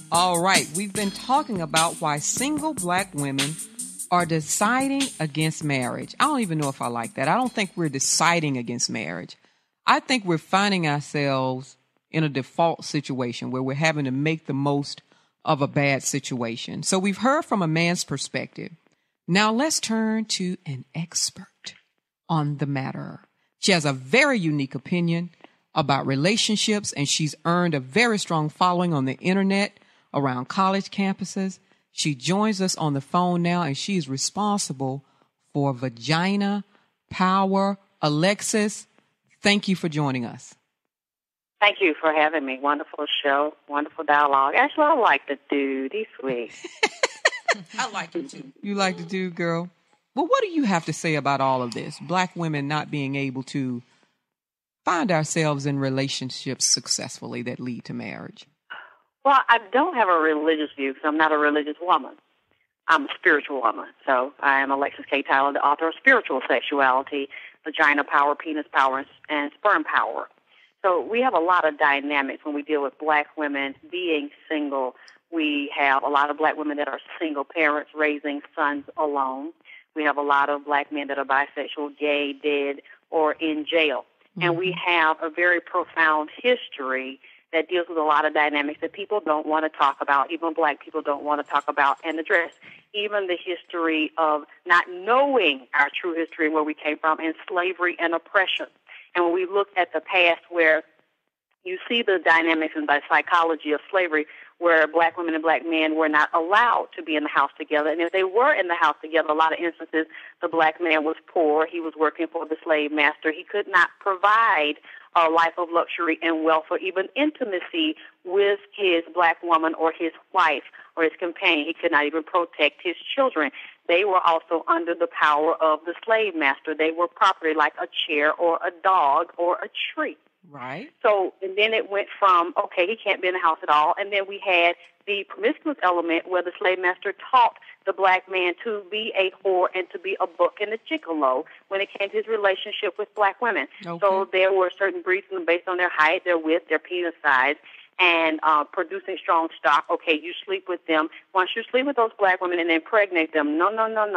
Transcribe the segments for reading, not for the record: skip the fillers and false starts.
All right, we've been talking about why single black women are deciding against marriage. I don't even know if I like that. I don't think we're deciding against marriage. I think we're finding ourselves in a default situation where we're having to make the most of a bad situation. So we've heard from a man's perspective. Now let's turn to an expert on the matter. She has a very unique opinion about relationships, and she's earned a very strong following on the internet around college campuses. She joins us on the phone now, and she is responsible for Vagina Power. Alexyss, thank you for joining us. Thank you for having me. Wonderful show, wonderful dialogue. Actually, I like the dude. He's sweet. I like him too. You like the dude, girl? Well, what do you have to say about all of this? Black women not being able to find ourselves in relationships successfully that lead to marriage. Well, I don't have a religious view because I'm not a religious woman. I'm a spiritual woman. So I am Alexyss K. Tylor, the author of Spiritual Sexuality, Vagina Power, Penis Power, and Sperm Power. So we have a lot of dynamics when we deal with black women being single. We have a lot of black women that are single parents raising sons alone. We have a lot of black men that are bisexual, gay, dead, or in jail. Mm-hmm. And we have a very profound history that deals with a lot of dynamics that people don't want to talk about, even black people don't want to talk about and address. Even the history of not knowing our true history and where we came from, and slavery and oppression. And when we look at the past where you see the dynamics and the psychology of slavery, where black women and black men were not allowed to be in the house together. And if they were in the house together, a lot of instances, the black man was poor. He was working for the slave master. He could not provide a life of luxury and wealth or even intimacy with his black woman or his wife or his companion. He could not even protect his children. They were also under the power of the slave master. They were property like a chair or a dog or a tree. Right. So, and then it went from, okay, he can't be in the house at all. And then we had the promiscuous element where the slave master taught the black man to be a whore and to be a book and a gigolo when it came to his relationship with black women. Okay. So there were certain breeds based on their height, their width, their penis size, and producing strong stock. Okay, you sleep with them. Once you sleep with those black women and impregnate them, no,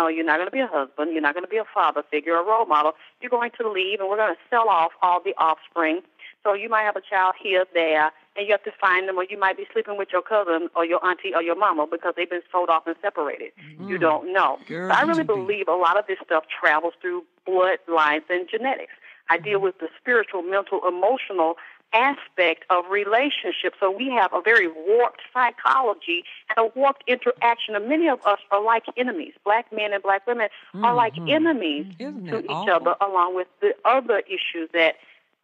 you're not going to be a husband. You're not going to be a father figure, a role model. You're going to leave, and we're going to sell off all the offspring. So you might have a child here, there, and you have to find them, or you might be sleeping with your cousin or your auntie or your mama because they've been sold off and separated. You don't know. Girl, so I really believe a lot of this stuff travels through bloodlines and genetics. I deal with the spiritual, mental, emotional aspect of relationships. So we have a very warped psychology and a warped interaction. And many of us are like enemies. Black men and black women are like enemies to each other, along with the other issues that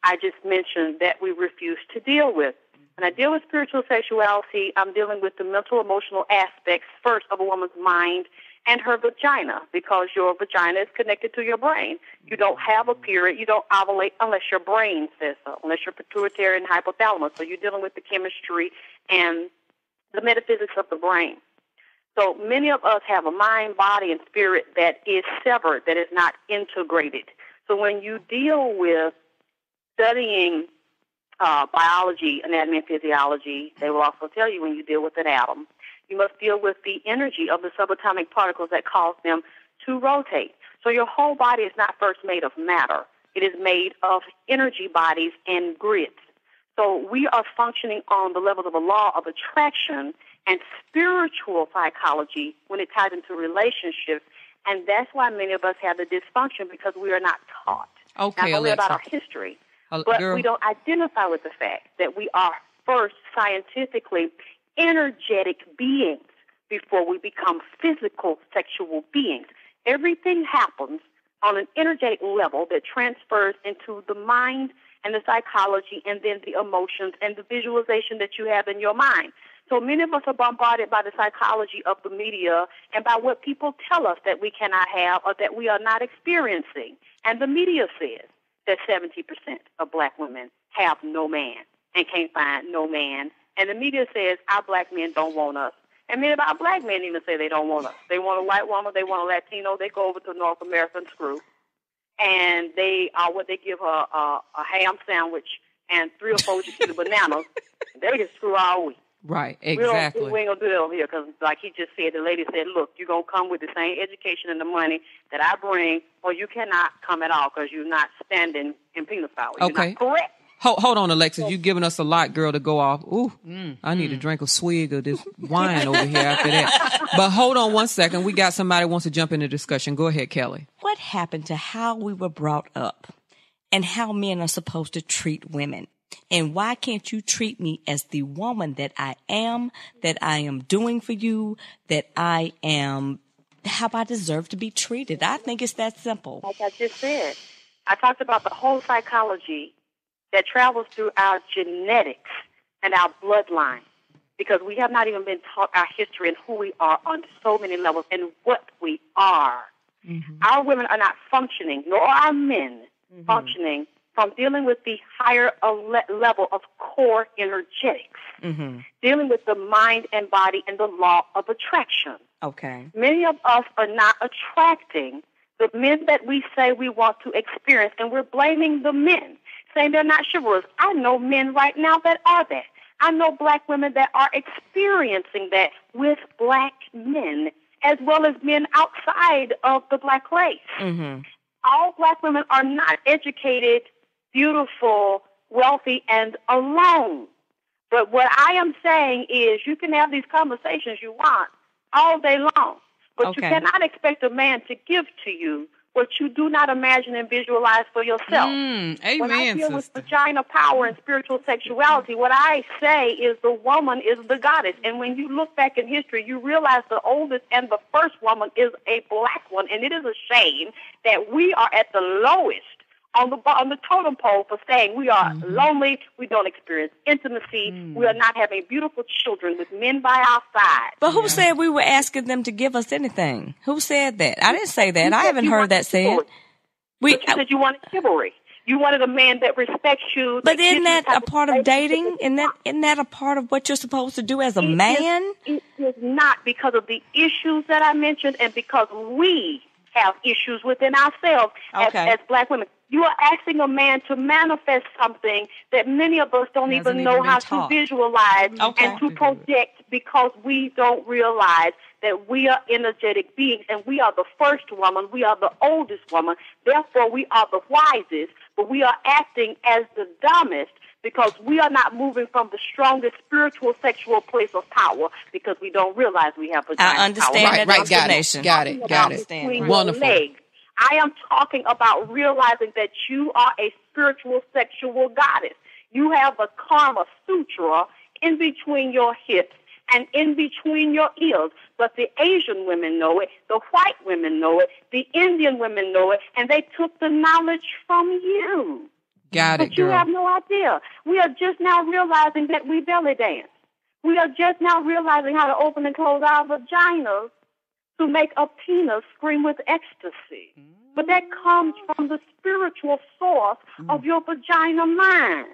I just mentioned that we refuse to deal with. When I deal with spiritual sexuality, I'm dealing with the mental, emotional aspects first of a woman's mind and her vagina, because your vagina is connected to your brain. You don't have a period. You don't ovulate unless your brain says so, unless you're pituitary and hypothalamus. So you're dealing with the chemistry and the metaphysics of the brain. So many of us have a mind, body, and spirit that is severed, that is not integrated. So when you deal with studying biology, anatomy, and physiology, they will also tell you when you deal with an atom, you must deal with the energy of the subatomic particles that cause them to rotate. So your whole body is not first made of matter. It is made of energy bodies and grids. So we are functioning on the level of a law of attraction and spiritual psychology when it ties into relationships. And that's why many of us have the dysfunction, because we are not taught. Okay, not only about our history, but we don't identify with the fact that we are first scientifically energetic beings before we become physical sexual beings. Everything happens on an energetic level that transfers into the mind and the psychology and then the emotions and the visualization that you have in your mind. So many of us are bombarded by the psychology of the media and by what people tell us that we cannot have or that we are not experiencing. And the media says that 70% of black women have no man and can't find no man. And the media says our black men don't want us. And many of our black men even say they don't want us. They want a white woman, they want a Latino, they go over to North America and screw. And they give her a ham sandwich and 3 or 4 bananas. They can screw all week. Right, exactly. We ain't going to do that over here because, like he just said, the lady said, look, you're going to come with the same education and the money that I bring, or you cannot come at all because you're not standing in penis power. You're not correct. Hold on, Alexyss. You've given us a lot, girl, to go off. Ooh, I need to drink a swig of this wine over here after that. But hold on one second. We got somebody who wants to jump in the discussion. Go ahead, Kelly. What happened to how we were brought up and how men are supposed to treat women? And why can't you treat me as the woman that I am doing for you, that I am, how I deserve to be treated? I think it's that simple. Like I just said, I talked about the whole psychology that travels through our genetics and our bloodline, because we have not even been taught our history and who we are on so many levels and what we are. Mm-hmm. Our women are not functioning, nor are our men functioning from dealing with the higher level of core energetics, dealing with the mind and body and the law of attraction. Okay. Many of us are not attracting the men that we say we want to experience, and we're blaming the men, saying they're not chivalrous. I know men right now that are that. I know black women that are experiencing that with black men, as well as men outside of the black race. Mm-hmm. All black women are not educated, beautiful, wealthy, and alone. But what I am saying is you can have these conversations you want all day long, but you cannot expect a man to give to you what you do not imagine and visualize for yourself. Amen, when I deal sister. with vagina power and spiritual sexuality, what I say is the woman is the goddess. And when you look back in history, you realize the oldest and the first woman is a black one. And it is a shame that we are at the lowest on the totem pole for saying we are lonely, we don't experience intimacy, we are not having beautiful children with men by our side. But who said we were asking them to give us anything? Who said that? I didn't say that. I haven't heard that said. You said you wanted chivalry. You wanted a man that respects you. But isn't that a part of dating? Isn't that a part of what you're supposed to do as a man? It is not, because of the issues that I mentioned and because we have issues within ourselves as black women. You are asking a man to manifest something that many of us don't even know how to visualize and to project, because we don't realize that we are energetic beings and we are the first woman, we are the oldest woman, therefore we are the wisest, but we are acting as the dumbest because we are not moving from the strongest spiritual sexual place of power because we don't realize we have vagina power. I understand that explanation. Got it. Wonderful. I am talking about realizing that you are a spiritual sexual goddess. You have a karma sutra in between your hips and in between your ears. But the Asian women know it, the white women know it, the Indian women know it, and they took the knowledge from you. Got it, but you have no idea. We are just now realizing that we belly dance. We are just now realizing how to open and close our vaginas to make a penis scream with ecstasy. But that comes from the spiritual source of your vagina mind.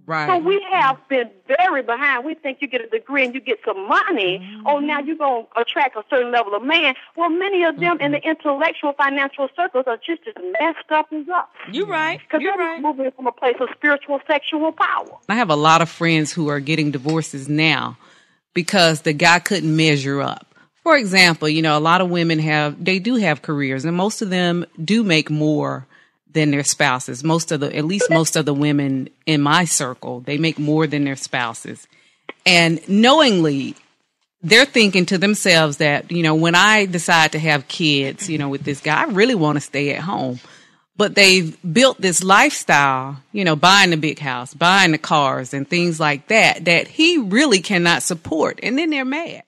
Right. So we have been very behind. We think you get a degree and you get some money. Oh, now you're going to attract a certain level of man. Well, many of them in the intellectual financial circles are just as messed up as us. You're right. Because they're moving from a place of spiritual sexual power. I have a lot of friends who are getting divorces now because the guy couldn't measure up. For example, a lot of women they do have careers, and most of them do make more than their spouses. At least most of the women in my circle, they make more than their spouses. And knowingly, they're thinking to themselves that, when I decide to have kids, with this guy, I really want to stay at home. But they've built this lifestyle, buying the big house, buying the cars and things like that he really cannot support. And then they're mad.